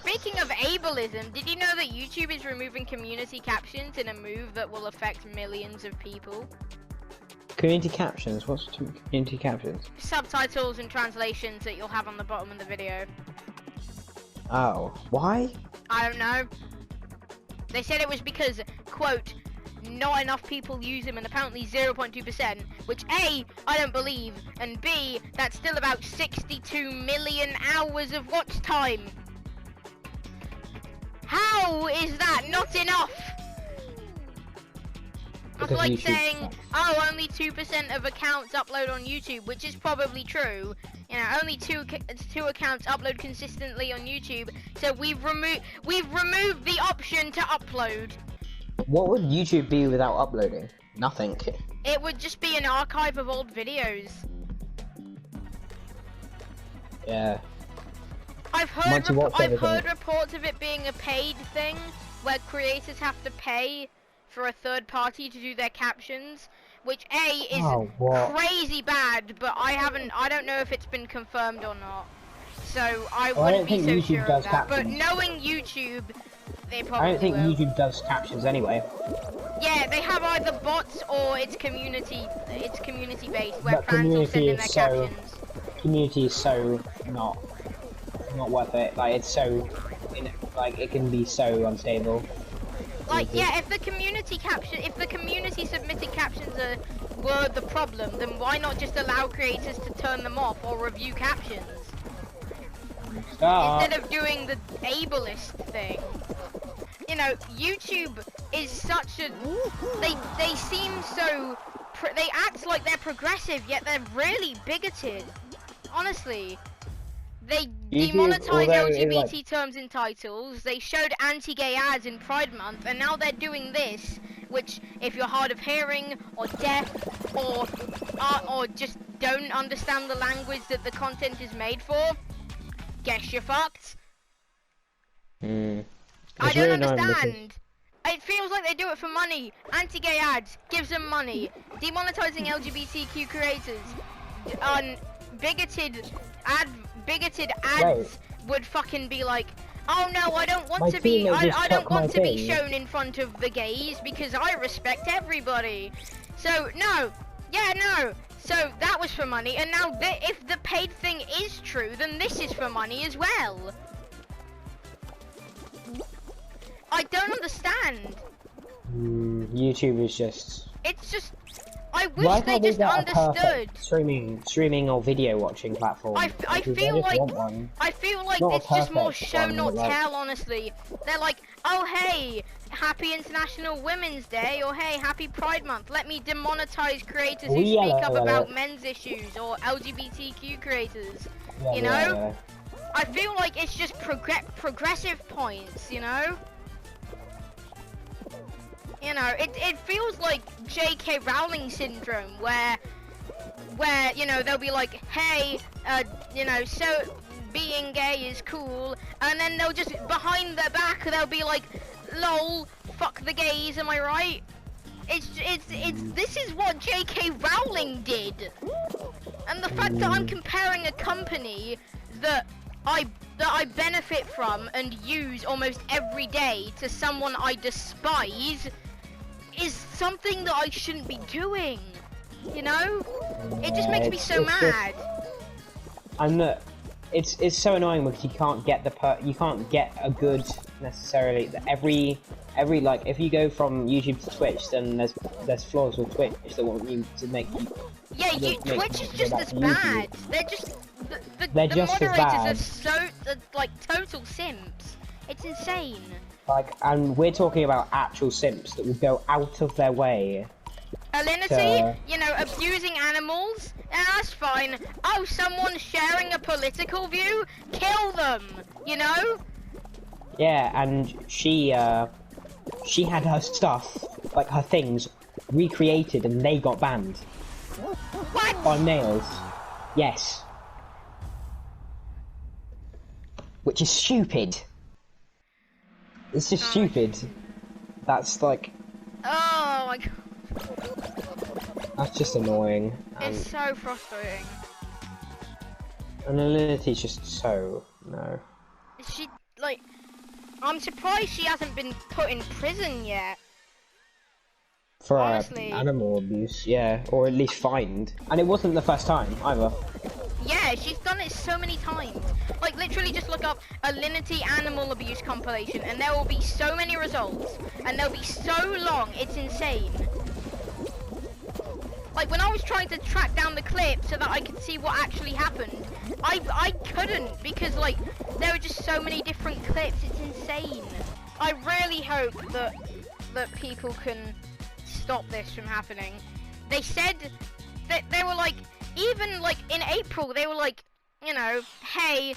Speaking of ableism, did you know that YouTube is removing community captions in a move that will affect millions of people? Community captions? What's community captions? Subtitles and translations that you'll have on the bottom of the video. Oh, why? I don't know. They said it was because, quote, not enough people use them and apparently 0.2%, which A, I don't believe, and B, that's still about 62 million hours of watch time. How is that not enough? That's like YouTube saying, sucks. oh, only 2% of accounts upload on YouTube, which is probably true. You know, only two accounts upload consistently on YouTube, so we've removed the option to upload. What would YouTube be without uploading? Nothing. It would just be an archive of old videos. Yeah. I've heard reports of it being a paid thing, where creators have to pay for a third party to do their captions, which A is crazy bad, but I don't know if it's been confirmed or not. So I wouldn't be so sure of that. But knowing YouTube, they probably I don't think will. YouTube does captions anyway. Yeah, they have either bots or it's community based, where fans will send in their captions. Community is so not worth it. Like it's so, like it can be so unstable. Like, yeah, if the community submitted captions were the problem, then why not just allow creators to turn them off or review captions? Instead of doing the ableist thing. You know, YouTube is such a... They seem so... They act like they're progressive, yet they're really bigoted. Honestly. They demonetize LGBT terms in titles, they showed anti-gay ads in Pride Month, and now they're doing this, which, if you're hard of hearing, or deaf, or just don't understand the language that the content is made for, guess you're fucked. I don't understand. It feels like they do it for money. Anti-gay ads gives them money. Demonetizing LGBTQ creators on bigoted ads would fucking be like, oh no, I don't want to be shown in front of the gays because I respect everybody. So no, so that was for money, and now if the paid thing is true, then this is for money as well. I don't understand. YouTube is just... It's just... I wish they just understood. Streaming or video watching platform. I feel like it's just more show not tell, honestly. They're like, oh hey, happy International Women's Day, or hey, happy Pride Month. Let me demonetize creators who speak up about men's issues or LGBTQ creators. You know? I feel like it's just progressive points, you know? You know, it feels like J.K. Rowling syndrome, where you know, they'll be like, hey, you know, so being gay is cool, and then they'll just, behind their back, they'll be like, lol, fuck the gays, am I right? This is what J.K. Rowling did, and the fact that I'm comparing a company that I benefit from and use almost every day to someone I despise is something that I shouldn't be doing, you know? It just makes me so mad. And it's so annoying because you can't get a good necessarily every like, if you go from YouTube to Twitch, then there's flaws with Twitch that want you to make you. Yeah, Twitch is just as bad. They're just the moderators are so like total simps. It's insane. Like, and we're talking about actual simps that will go out of their way. Alinity, you know, abusing animals, that's fine. Oh, someone's sharing a political view? Kill them, you know? Yeah, and she had her stuff, like her things, recreated and they got banned. What? On nails. Yes. Which is stupid. It's just stupid. That's like... Oh my god. That's just annoying. It's so frustrating. And Alinity's just so... no. She, like... I'm surprised she hasn't been put in prison yet. For Honestly. animal abuse, yeah, or at least fined. And it wasn't the first time either. Yeah, she's done it so many times. Like, literally just look up Alinity animal abuse compilation and there will be so many results. And they'll be so long, it's insane. Like, when I was trying to track down the clip so that I could see what actually happened, I couldn't because, like, there were just so many different clips, it's insane. I really hope that people can stop this from happening. They said that they were like, even like in April, they were like, you know, hey,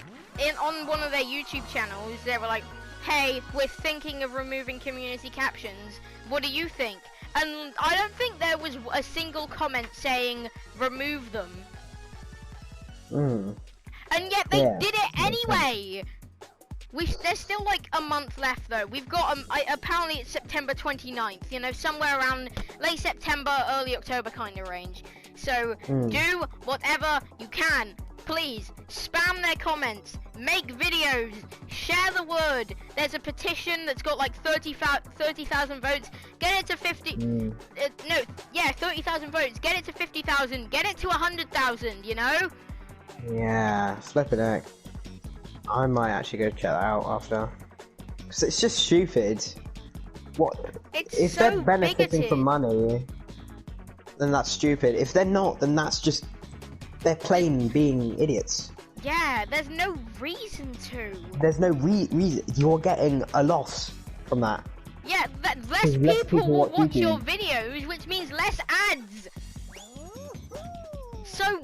on one of their YouTube channels, they were like, hey, we're thinking of removing community captions. What do you think? And I don't think there was a single comment saying remove them. And yet they did it anyway. There's still like a month left though. We've got apparently it's September 29th, you know, somewhere around late September, early October kind of range. So do whatever you can. Please spam their comments, make videos, share the word. There's a petition that's got like 30,000 votes. Get it to 50. 30,000 votes. Get it to 50,000. Get it to 100,000. You know? Yeah, flipping heck. I might actually go check that out after. Cause it's just stupid. What? If so they're benefiting bigoted. from money, then that's stupid. If they're not, then that's just they're plain being idiots. Yeah, there's no reason to. There's no reason. You're getting a loss from that. Yeah, less people will watch your videos, which means less ads. So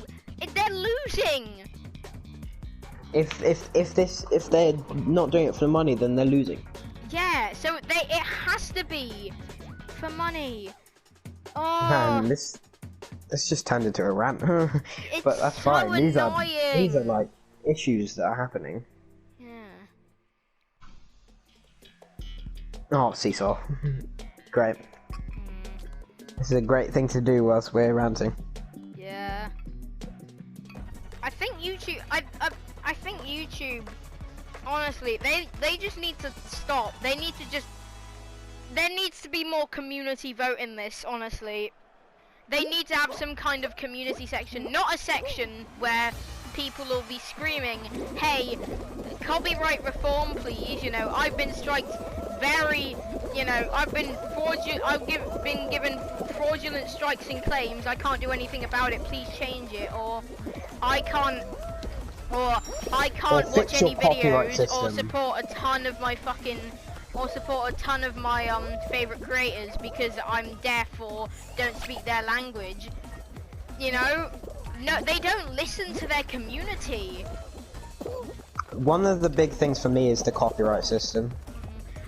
they're losing. If they're not doing it for the money, then they're losing. Yeah, so it has to be for money. Oh, Man, this just turned into a rant. But that's so fine. These annoying. are like issues that are happening. Yeah. Oh, seesaw. Great. This is a great thing to do whilst we're ranting. Yeah. I think YouTube. I think YouTube. Honestly, they just need to stop. They need to just. There needs to be more community vote in this. Honestly, they need to have some kind of community section, not a section where people will be screaming, "Hey, copyright reform, please!" You know, I've been striked very. You know, I've been been given fraudulent strikes and claims. I can't do anything about it. Please change it, or I can't watch any videos or support a ton of my favorite creators because I'm deaf or don't speak their language. You know, no, they don't listen to their community. One of the big things for me is the copyright system.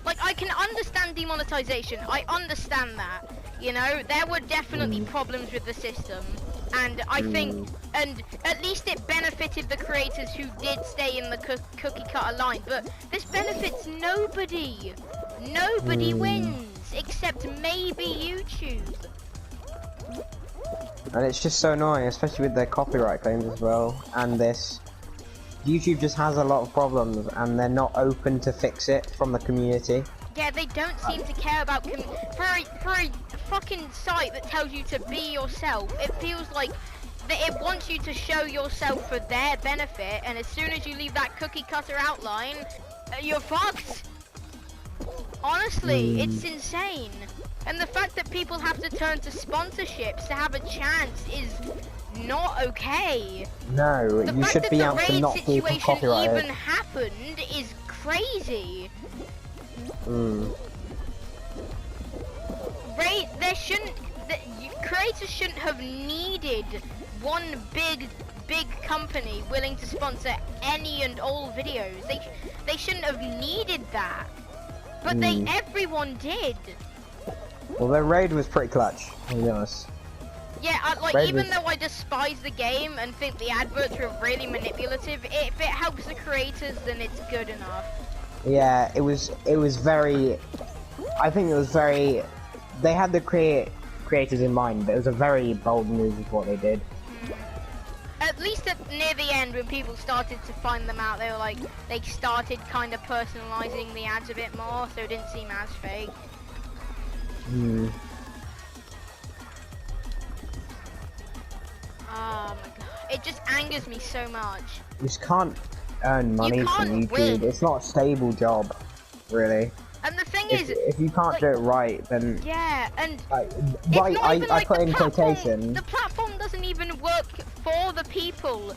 Like, I can understand demonetization. I understand that. You know, there were definitely problems with the system. And I think, and at least it benefited the creators who did stay in the cookie cutter line. But this benefits nobody. Nobody wins, except maybe YouTube. And it's just so annoying, especially with their copyright claims as well. And this, YouTube just has a lot of problems, and they're not open to fix it from the community. Yeah, they don't seem to care about for a fucking site that tells you to be yourself. It feels like that it wants you to show yourself for their benefit, and as soon as you leave that cookie cutter outline, you're fucked. Honestly, it's insane. And the fact that people have to turn to sponsorships to have a chance is not okay. No, you should be able to not be copyrighted. The fact that the raid situation even happened is crazy. Creators shouldn't have needed one big company willing to sponsor any and all videos. They shouldn't have needed that, but everyone did. Well, their raid was pretty clutch, to be honest. Yeah, even though I despise the game and think the adverts are really manipulative, if it helps the creators, then it's good enough. Yeah, it was very. I think it was very. They had the creators in mind, but it was a very bold move with what they did. at least near the end when people started to find them out, they were like, they started kind of personalizing the ads a bit more, so it didn't seem as fake. Hmm. Oh my god, it just angers me so much. You just can't earn money from YouTube. Win. It's not a stable job, really. And the thing is, if you can't like, do it right, then yeah, and right, it's not I put in quotation. The platform doesn't even work for the people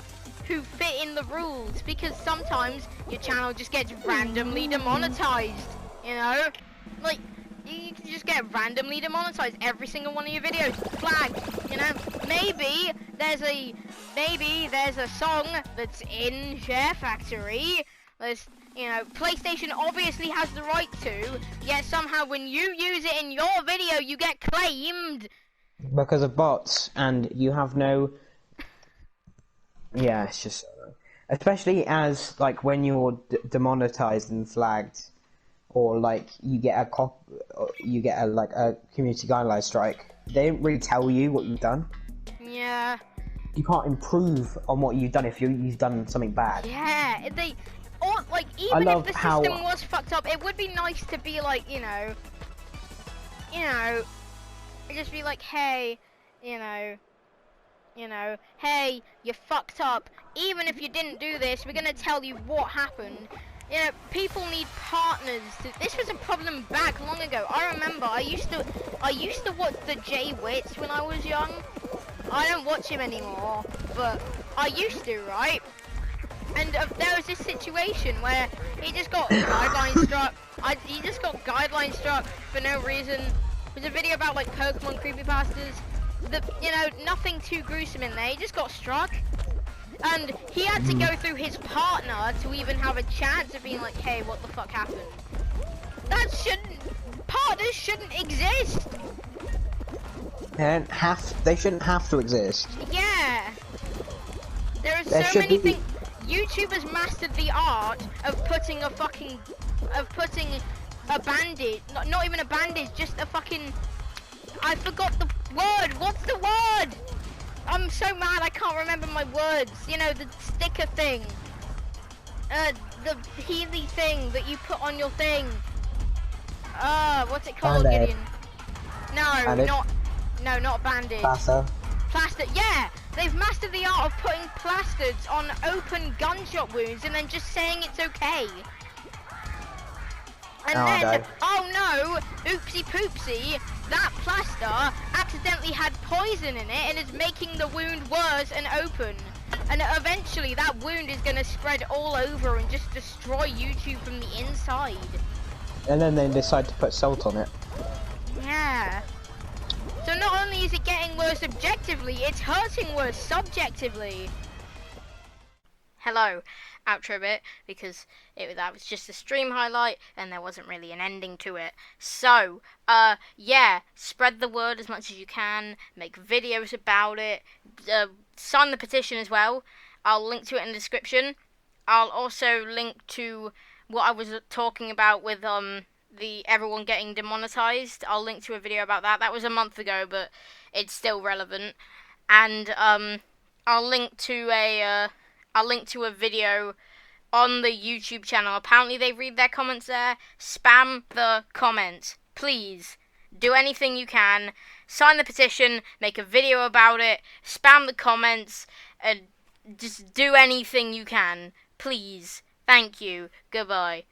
who fit in the rules, because sometimes your channel just gets randomly demonetized. You know, like you can just get randomly demonetized every single one of your videos. Flag. You know, maybe there's a song that's in Share Factory. You know, PlayStation obviously has the right to, yet somehow when you use it in your video, you get claimed. Because of bots, and you have no... Yeah, it's just... Especially as, like, when you're demonetized and flagged, or, like, you get a community guideline strike, they don't really tell you what you've done. Yeah. You can't improve on what you've done if you've done something bad. Yeah, or like even if the system was fucked up, it would be nice to be like, you know, just be like, hey, hey, you fucked up. Even if you didn't do this, we're gonna tell you what happened. You know, people need partners. This was a problem back long ago. I remember I used to watch the Jay Wits when I was young. I don't watch him anymore, but I used to, right? And there was this situation where he just got guideline struck. He just got guideline struck for no reason. It was a video about like Pokemon creepypastas. Nothing too gruesome in there. He just got struck, and he had to go through his partner to even have a chance of being like, "Hey, what the fuck happened?" Partners shouldn't exist. They shouldn't have to exist. Yeah. There are so many things. YouTube has mastered the art of putting a bandage, not even a bandage, just a fucking, I forgot the word, what's the word? I'm so mad I can't remember my words. You know, the sticker thing. The Healy thing that you put on your thing. What's it called, Gideon? No, not bandage. Plaster, yeah! They've mastered the art of putting plasters on open gunshot wounds and then just saying it's okay. And oh no, oopsie poopsie, that plaster accidentally had poison in it and is making the wound worse and open. And eventually that wound is going to spread all over and just destroy YouTube from the inside. And then they decide to put salt on it. Yeah. So not only is it getting worse objectively, it's hurting worse subjectively. Hello, outro bit, because that was just a stream highlight and there wasn't really an ending to it. So, yeah, spread the word as much as you can, make videos about it, sign the petition as well. I'll link to it in the description. I'll also link to what I was talking about with the everyone getting demonetized. I'll link to a video about that. That was a month ago, but it's still relevant. And I'll link to a video on the YouTube channel. Apparently they read their comments there. Spam the comments, please. Do anything you can. Sign the petition. Make a video about it. Spam the comments. And just do anything you can, please. Thank you. Goodbye.